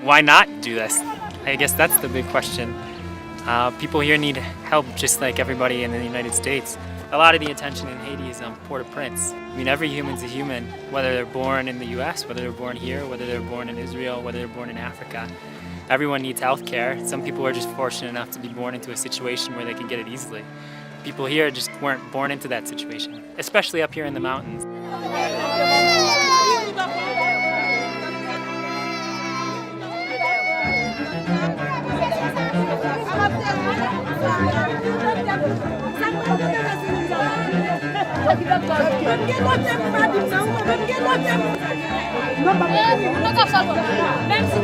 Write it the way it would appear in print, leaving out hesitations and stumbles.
why not do this? I guess that's the big question. People here need help just like everybody in the United States. A lot of the attention in Haiti is on Port-au-Prince. I mean, every human's a human, whether they're born in the US, whether they're born here, whether they're born in Israel, whether they're born in Africa. Everyone needs health care. Some people are just fortunate enough to be born into a situation where they can get it easily. People here just weren't born into that situation, especially up here in the mountains. Même si